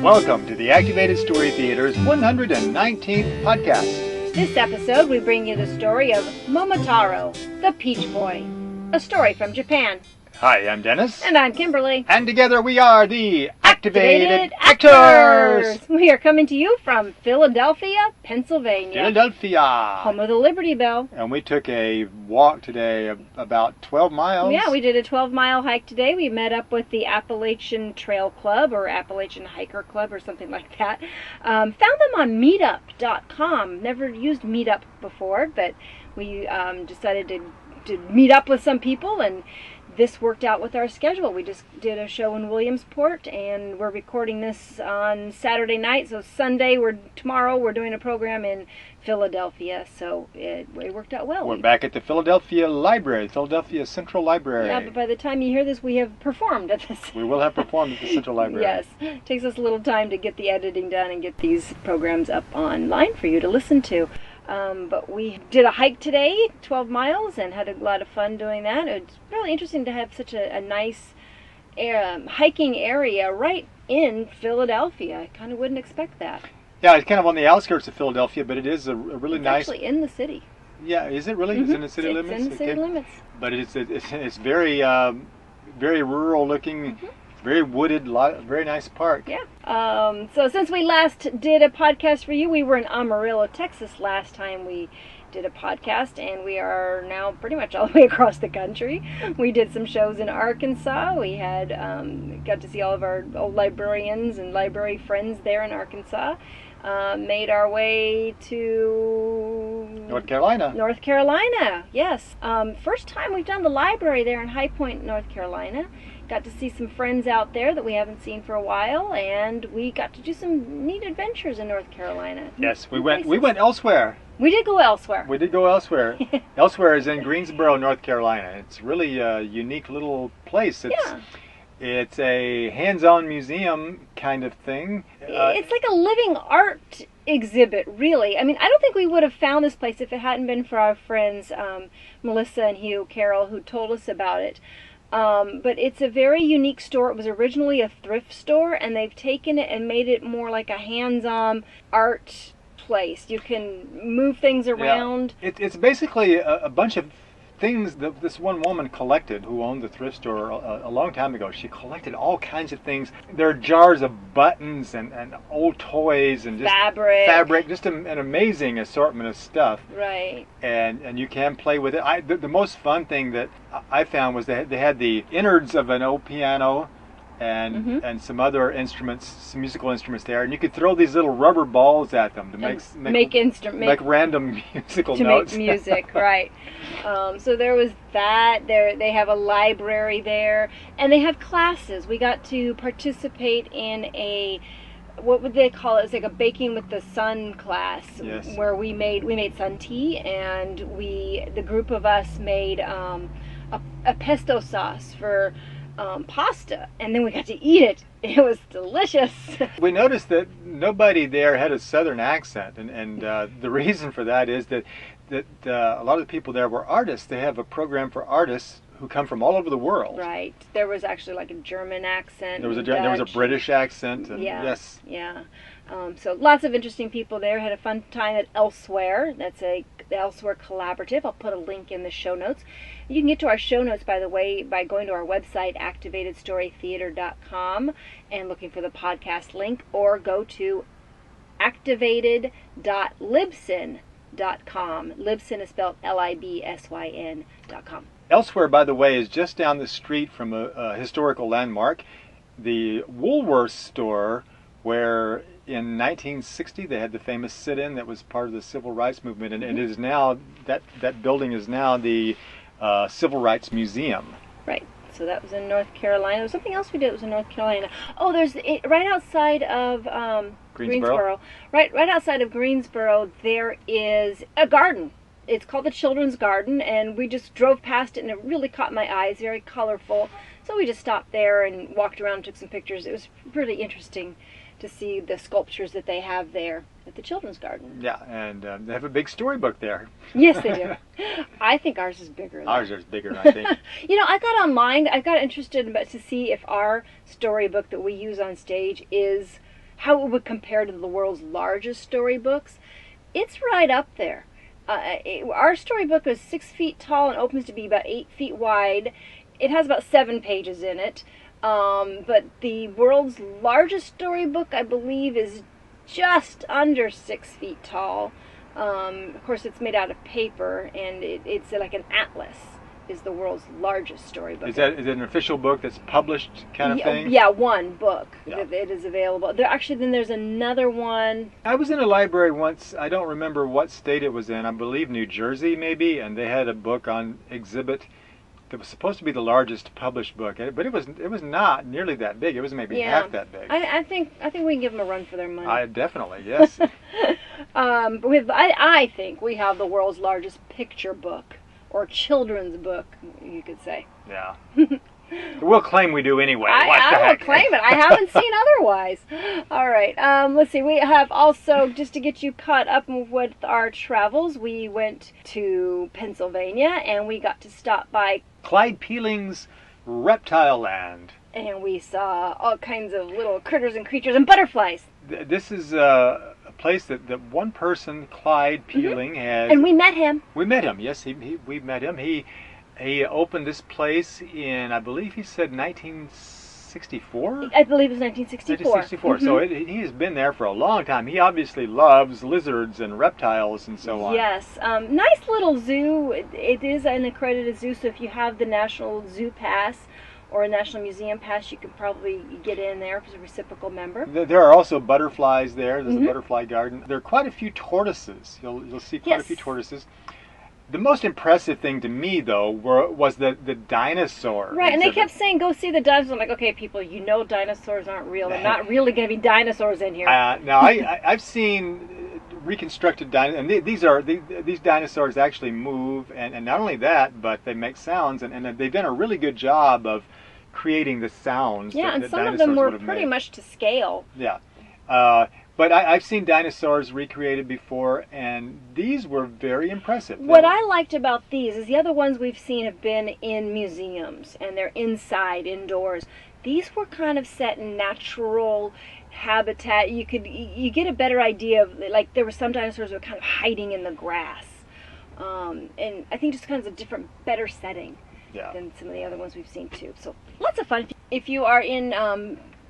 Welcome to the Activated Story Theater's 119th podcast. This episode, we bring you the story of Momotaro, the Peach Boy. A story from Japan. Hi, I'm Dennis. And I'm Kimberly. And together we are the Activated Actors! We are coming to you from Philadelphia, Pennsylvania. Philadelphia. Home of the Liberty Bell. And we took a walk today of about 12 miles. Yeah, we did a 12-mile hike today. We met up with the Appalachian Trail Club or Appalachian Hiker Club or something like that. Found them on meetup.com. Never used Meetup before, but we decided to meet up with some people, and this worked out with our schedule. We just did a show in Williamsport, and we're recording this on Saturday night. So tomorrow we're doing a program in Philadelphia. So it worked out well. We're back at the Philadelphia Library, Philadelphia Central Library. Yeah, but by the time you hear this, we have performed at this. We will have performed at the Central Library. Yes. It takes us a little time to get the editing done and get these programs up online for you to listen to. But we did a hike today, 12 miles, and had a lot of fun doing that. It's really interesting to have such a nice hiking area right in Philadelphia. I kind of wouldn't expect that. Yeah, it's kind of on the outskirts of Philadelia, but it is a really nice... It's actually in the city. Yeah, is it really? Mm-hmm. It's in the city limits? It's in the city limits. But it's very, very rural looking. Mm-hmm. Very wooded, very nice park. Yeah. So since we last did a podcast for you, we were in Amarillo, Texas last time we did a podcast, and we are now pretty much all the way across the country. We did some shows in Arkansas. We had got to see all of our old librarians and library friends there in Arkansas. Made our way to North Carolina. North Carolina, yes. First time we've done the library there in High Point, North Carolina. Got to see some friends out there that we haven't seen for a while, and we got to do some neat adventures in North Carolina. Yes, we went elsewhere. We did go elsewhere. We did go elsewhere. Elsewhere is in Greensboro, North Carolina. It's really a unique little place. It's a hands-on museum kind of thing. It's like a living art exhibit, really. I mean, I don't think we would have found this place if it hadn't been for our friends Melissa and Hugh Carroll, who told us about it. But it's a very unique store. It was originally a thrift store, and they've taken it and made it more like a hands-on art place. You can move things around. Yeah. It's basically a bunch of things that this one woman collected, who owned the thrift store a long time ago. She collected all kinds of things. There are jars of buttons and old toys and just fabric, just an amazing assortment of stuff. Right. And you can play with it. The most fun thing that I found was they had the innards of an old piano and some other instruments, some musical instruments there, and you could throw these little rubber balls at them to make random musical notes. To make music, right. So there was that. They have a library there, and they have classes. We got to participate in a, what would they call it? It's like a baking with the sun class. Yes. Where we made sun tea, and the group of us made a pesto sauce for pasta, and then we got to eat it. It was delicious. We noticed that nobody there had a southern accent, and the reason for that is that a lot of the people there were artists. They have a program for artists who come from all over the world. Right. There was actually like a German accent. There was a British accent. And yes. Yeah. So lots of interesting people there. Had a fun time at Elsewhere. That's the Elsewhere Collaborative. I'll put a link in the show notes. You can get to our show notes, by the way, by going to our website, activatedstorytheater.com, and looking for the podcast link, or go to activated.libsyn.com. Libsyn is spelled Libsyn.com. Elsewhere, by the way, is just down the street from a historical landmark, the Woolworth store, where in 1960 they had the famous sit-in that was part of the civil rights movement, and it is now, that building is now the Civil Rights Museum. Right. So that was in North Carolina. There was something else we did that was in North Carolina. Oh, there's right outside of Greensboro. Right outside of Greensboro, there is a garden. It's called the Children's Garden, and we just drove past it, and it really caught my eye. It's very colorful. So we just stopped there and walked around and took some pictures. It was really interesting to see the sculptures that they have there at the Children's Garden. Yeah, and they have a big storybook there. Yes, they do. I think ours is bigger. Ours is bigger, I think. You know, I got online, I got interested to see if our storybook that we use on stage is how it would compare to the world's largest storybooks, it's right up there. Our storybook is 6 feet tall and opens to be about 8 feet wide. It has about 7 pages in it. But the world's largest storybook, I believe, is just under 6 feet tall. Of course, it's made out of paper, and it's like an atlas. Is the world's largest storybook. Is it an official book that's published kind of thing? Yeah, one book. Yeah. It is available. Then there's another one. I was in a library once. I don't remember what state it was in. I believe New Jersey, maybe, and they had a book on exhibit that was supposed to be the largest published book, but it was not nearly that big. It was maybe half that big. I think we can give them a run for their money. Definitely, yes. I think we have the world's largest picture book. Or children's book, you could say. Yeah. We'll claim we do anyway. I will claim it. I haven't seen otherwise. All right. Let's see. We have also, just to get you caught up with our travels, we went to Pennsylvania and we got to stop by Clyde Peeling's Reptile Land. And we saw all kinds of little critters and creatures and butterflies. This is a place that one person, Clyde Peeling, has. And we met him. We met him. Yes, we met him. He opened this place in, I believe he said 1964. I believe it was 1964. 1964. So he has been there for a long time. He obviously loves lizards and reptiles and so on. Yes. Nice little zoo. It is an accredited zoo, so if you have the National Zoo Pass or a National Museum Pass, you can probably get in there as a reciprocal member. There are also butterflies there. There's a butterfly garden. There are quite a few tortoises. You'll see quite a few tortoises. The most impressive thing to me, though, was the dinosaur. Right, and they kept saying, go see the dinosaurs. I'm like, okay, people, you know dinosaurs aren't real. They're not really going to be dinosaurs in here. Now, I've seen reconstructed dinosaurs, and these dinosaurs actually move, and not only that, but they make sounds, and they've done a really good job of creating the sounds. Yeah, that and some of them were pretty much to scale. Yeah. But I've seen dinosaurs recreated before, and these were very impressive. What I liked about these is the other ones we've seen have been in museums, and they're indoors. These were kind of set in natural habitat. You get a better idea of, like, there were some dinosaurs that were kind of hiding in the grass. And I think just kind of a different, better setting than some of the other ones we've seen too. So lots of fun. If you are in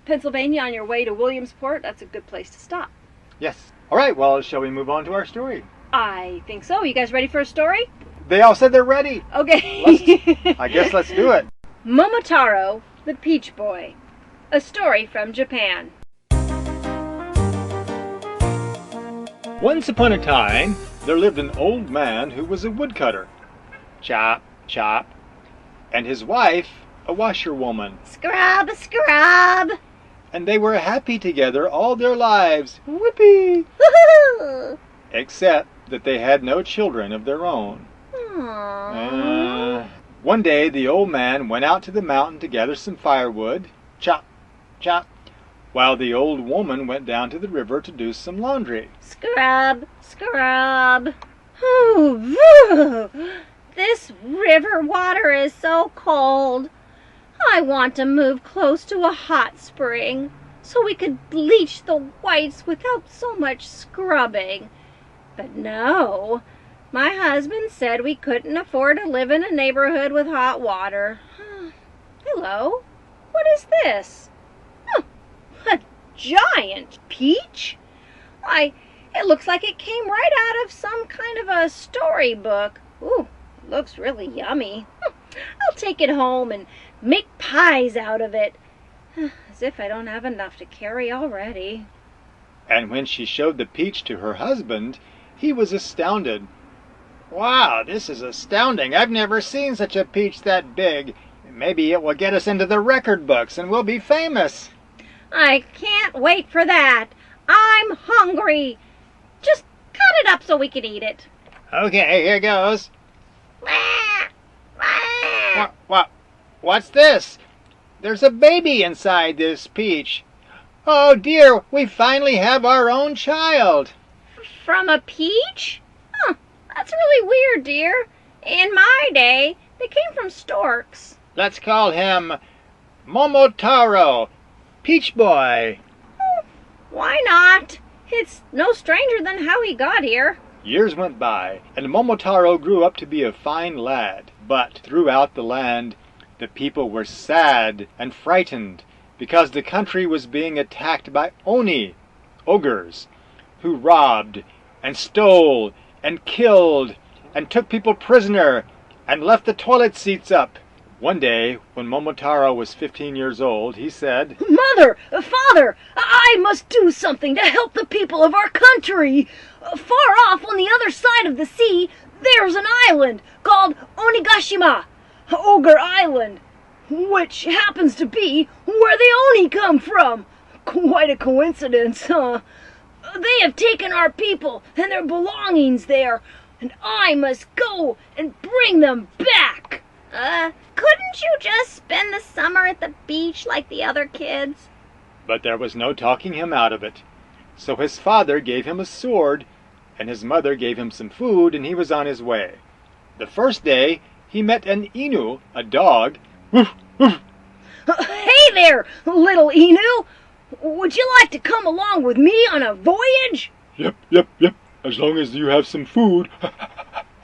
Pennsylvania on your way to Williamsport, that's a good place to stop. Yes. All right, well, shall we move on to our story? I think so. You guys ready for a story? They all said they're ready. Okay. I guess let's do it. Momotaro, the Peach Boy. A story from Japan. Once upon a time, there lived an old man who was a woodcutter. Chop, chop. And his wife, a washerwoman. Scrub, scrub. And they were happy together all their lives. Whippy! Except that they had no children of their own. One day, the old man went out to the mountain to gather some firewood. Chop, chop. While the old woman went down to the river to do some laundry. Scrub, scrub. Ooh, this river water is so cold. I want to move close to a hot spring so we could bleach the whites without so much scrubbing. But no, my husband said we couldn't afford to live in a neighborhood with hot water. Hello, what is this? A giant peach? Why, it looks like it came right out of some kind of a storybook. Ooh, it looks really yummy. I'll take it home and make pies out of it. As if I don't have enough to carry already. And when she showed the peach to her husband, he was astounded. Wow, this is astounding. I've never seen such a peach that big. Maybe it will get us into the record books and we'll be famous. I can't wait for that. I'm hungry. Just cut it up so we can eat it. Okay, here goes. What's this? There's a baby inside this peach. Oh dear, we finally have our own child. From a peach? That's really weird, dear. In my day, they came from storks. Let's call him Momotaro, Peach Boy. Why not? It's no stranger than how he got here. Years went by, and Momotaro grew up to be a fine lad. But throughout the land, the people were sad and frightened because the country was being attacked by oni, ogres, who robbed and stole and killed and took people prisoner and left the toilet seats up. One day, when Momotaro was 15 years old, he said, Mother, Father, I must do something to help the people of our country. Far off on the other side of the sea, there's an island called Onigashima, Ogre Island, which happens to be where the Oni come from. Quite a coincidence, huh? They have taken our people and their belongings there, and I must go and bring them back. Couldn't you just spend the summer at the beach like the other kids? But there was no talking him out of it. So his father gave him a sword, and his mother gave him some food, and he was on his way. The first day, he met an Inu, a dog. Hey there, little Inu! Would you like to come along with me on a voyage? Yep. As long as you have some food.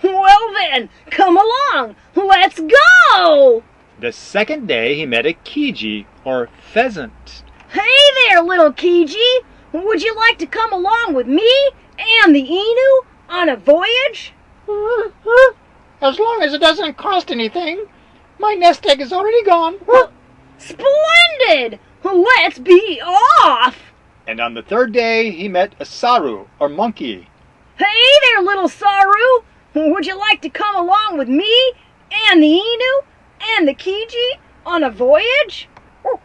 Well then, come along! Let's go! The second day, he met a Kiji, or pheasant. Hey there, little Kiji! Would you like to come along with me and the Inu on a voyage? As long as it doesn't cost anything. My nest egg is already gone. Splendid! Let's be off! And on the third day, he met a Saru, or monkey. Hey there, little Saru! Would you like to come along with me and the Inu and the Kiji on a voyage? I'm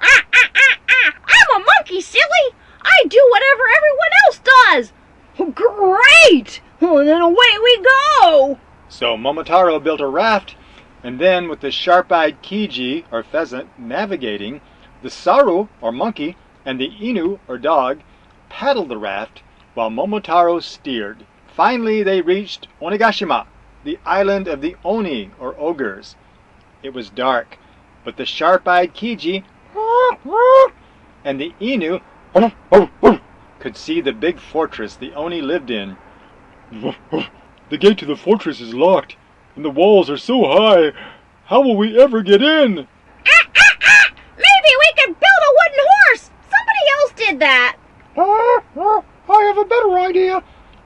a monkey, silly! I do whatever everyone else does! Great! Well, then away we go! So Momotaro built a raft, and then with the sharp-eyed Kiji, or pheasant, navigating, the Saru, or monkey, and the Inu, or dog, paddled the raft while Momotaro steered. Finally, they reached Onigashima, the island of the Oni, or ogres. It was dark, but the sharp-eyed Kiji and the Inu could see the big fortress the Oni lived in. The gate to the fortress is locked, and the walls are so high. How will we ever get in? Maybe we could build a wooden horse! Somebody else did that! I have a better idea.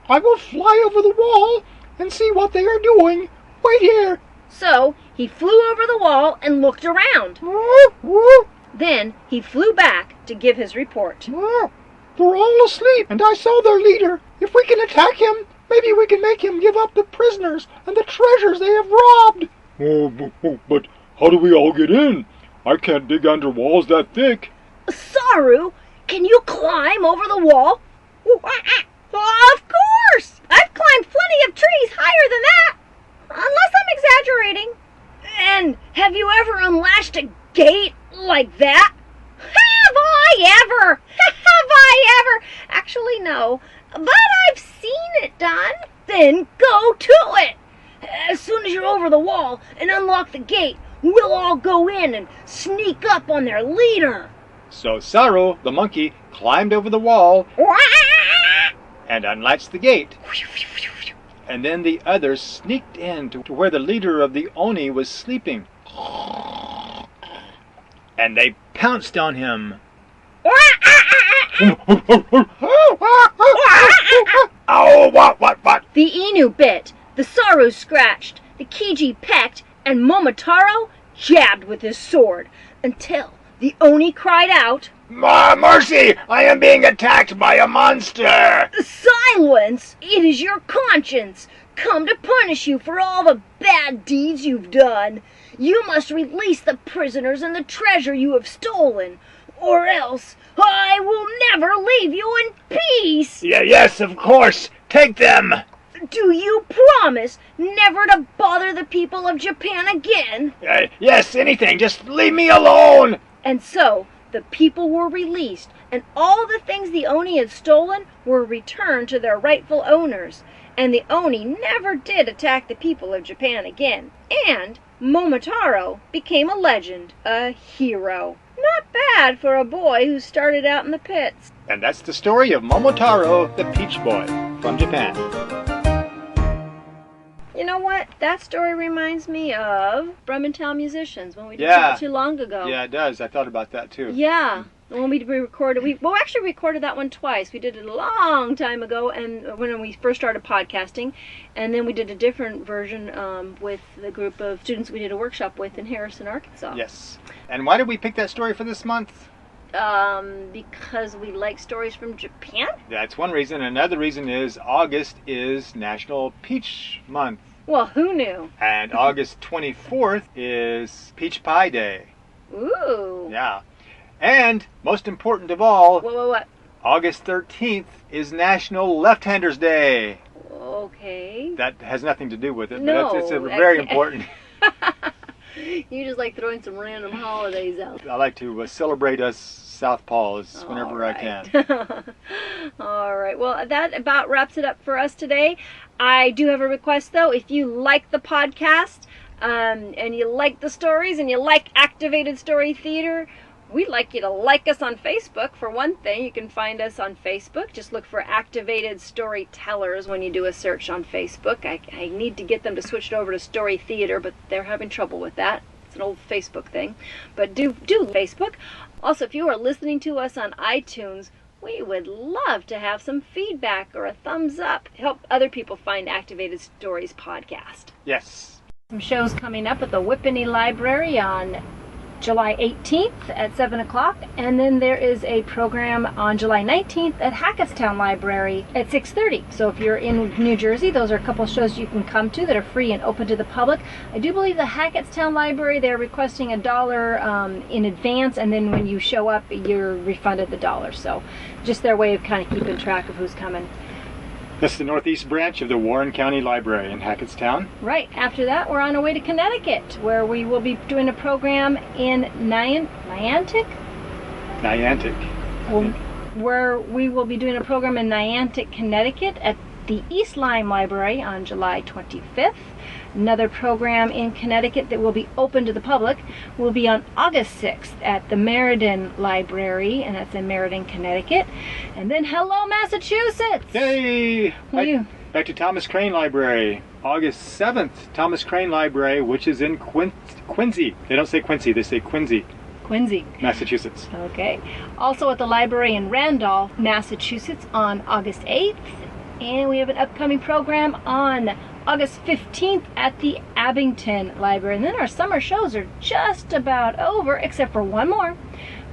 I will fly over the wall and see what they are doing. Wait here. So he flew over the wall and looked around. Then he flew back to give his report. They're all asleep, and I saw their leader. If we can attack him, maybe we can make him give up the prisoners and the treasures they have robbed. But how do we all get in? I can't dig under walls that thick. Saru, can you climb over the wall? Of course! I've climbed plenty of trees higher than that. Unless I'm exaggerating. And have you ever unlatched a gate like that? Have I ever? Have I ever? Actually, no. But I've seen it done. Then go to it. As soon as you're over the wall and unlock the gate, we'll all go in and sneak up on their leader. So Saru, the monkey, climbed over the wall and unlatched the gate. And then the others sneaked in to where the leader of the Oni was sleeping. And they pounced on him. Oh, what? The Inu bit, the Saru scratched, the Kiji pecked, and Momotaro jabbed with his sword, until the Oni cried out, Mercy! I am being attacked by a monster! Silence! It is your conscience, come to punish you for all the bad deeds you've done. You must release the prisoners and the treasure you have stolen, or else I will never leave you in peace. Yes, of course. Take them. Do you promise never to bother the people of Japan again? Yes, anything. Just leave me alone. And so the people were released, and all the things the Oni had stolen were returned to their rightful owners. And the Oni never did attack the people of Japan again. And Momotaro became a legend, a hero. Not bad for a boy who started out in the pits. And that's the story of Momotaro, the Peach Boy, from Japan. You know what? That story reminds me of Brummetown Musicians when we did Yeah. not too long ago. Yeah, it does. I thought about that too. Yeah. When we recorded, we actually recorded that one twice. We did it a long time ago, and when we first started podcasting, and then we did a different version with the group of students we did a workshop with in Harrison, Arkansas. Yes. And why did we pick that story for this month? Because we like stories from Japan. That's one reason. Another reason is August is National Peach Month. Well, who knew? And August 24th is Peach Pie Day. Ooh. Yeah. And, most important of all, What? August 13th is National Left-Handers Day. Okay. That has nothing to do with it, No, but it's very important. You just like throwing some random holidays out. I like to celebrate us Southpaws whenever I can. All right. Well, that about wraps it up for us today. I do have a request, though. If you like the podcast and you like the stories and you like Activated Story Theater, we'd like you to like us on Facebook. For one thing, you can find us on Facebook. Just look for Activated Storytellers when you do a search on Facebook. I need to get them to switch it over to Story Theater, but they're having trouble with that. It's an old Facebook thing. But do Facebook. Also, if you are listening to us on iTunes, we would love to have some feedback or a thumbs up. Help other people find Activated Stories podcast. Yes. Some shows coming up at the Whippany Library on July 18th at 7 o'clock, and then there is a program on July 19th at Hackettstown Library at 6:30. So if you're in New Jersey, those are a couple of shows you can come to that are free and open to the public. I do believe the Hackettstown Library, they're requesting $1 in advance, and then when you show up, you're refunded the $1. So just their way of kind of keeping track of who's coming. That's the Northeast branch of the Warren County Library in Hackettstown. Right. After that, we're on our way to Connecticut, where we will be doing a program in Niantic? Where we will be doing a program in Niantic, Connecticut at the East Lyme Library on July 25th. Another program in Connecticut that will be open to the public will be on August 6th at the Meriden Library, and that's in Meriden, Connecticut. And then hello, Massachusetts! Yay! Back to Thomas Crane Library. August 7th, Thomas Crane Library, which is in Quincy. They don't say Quincy, they say Quincy. Quincy, Massachusetts. Okay. Also at the library in Randolph, Massachusetts on August 8th. And we have an upcoming program on August 15th at the Abington Library. And then our summer shows are just about over, except for one more.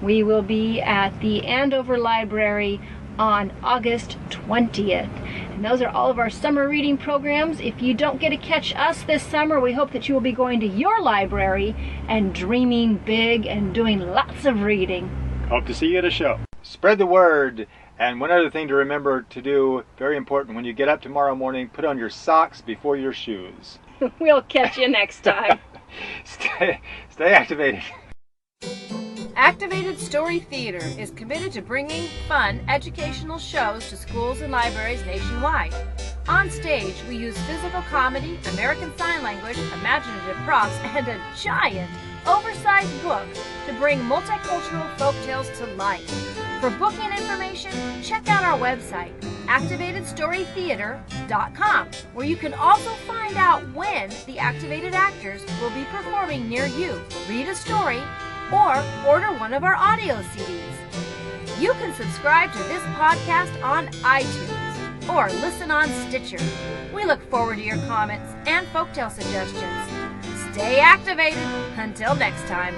We will be at the Andover Library on August 20th. And those are all of our summer reading programs. If you don't get to catch us this summer, we hope that you will be going to your library and dreaming big and doing lots of reading. Hope to see you at a show. Spread the word. And one other thing to remember to do, very important, when you get up tomorrow morning, put on your socks before your shoes. We'll catch you next time. Stay activated. Activated Story Theater is committed to bringing fun, educational shows to schools and libraries nationwide. On stage, we use physical comedy, American Sign Language, imaginative props, and a giant, oversized book to bring multicultural folktales to life. For booking information, check out our website, activatedstorytheater.com, where you can also find out when the activated actors will be performing near you, read a story, or order one of our audio CDs. You can subscribe to this podcast on iTunes or listen on Stitcher. We look forward to your comments and folktale suggestions. Stay activated. Until next time.